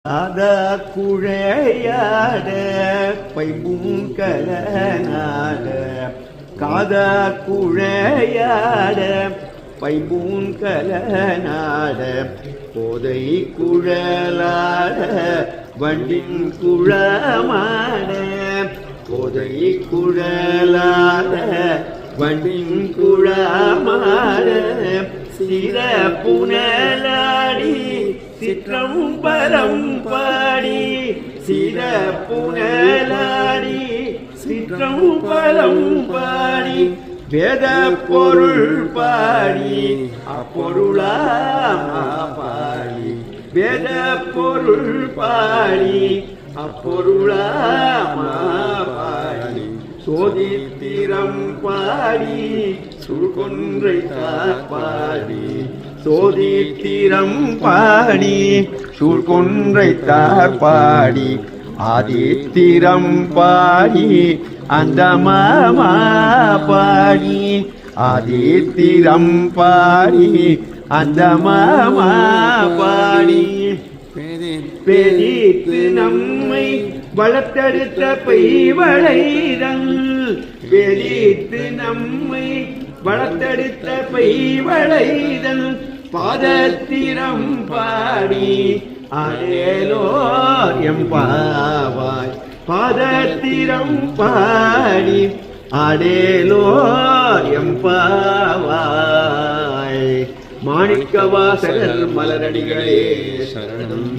அத குழையாட பைம்பூங்கலனாட காத குழையாட பைம்பூங்கலனாட போதை குழலாட வண்டின் குழமாட போதை குழலாட வண்டின் குழமாட சிற புனலாடி சிற்றம் பரம்பாடி சிற புனலாடி சிற்றம் பரம்பாடி வேத பொருள் பாடி அப்பொருளாமா பாடி வேத பொருள் பாடி அப்பொருளாமா பாடி சோதித்திரம் பாடி சுழ்கொன்றை பாடி சோதித்திரம் பாடி சூழ்கொன்றை பாடி ஆதித்திரம் பாடி அந்த மாமா பாடி ஆதித்திரம் பாடி அந்த மாமா பாடி பெரித்து நம்மை வளர்த்தெடுத்த பைவளைதன் பெரித்து நம்மை வளர்த்தெடுத்த பைவளைதன் பாதத்திரம் பாடி அடேலோ எம்பாவாய் பாதத்திரம் பாடி அடேலோ எம்பாவாய் மாணிக்கவாசகர் மலரடிகளே சரணம்.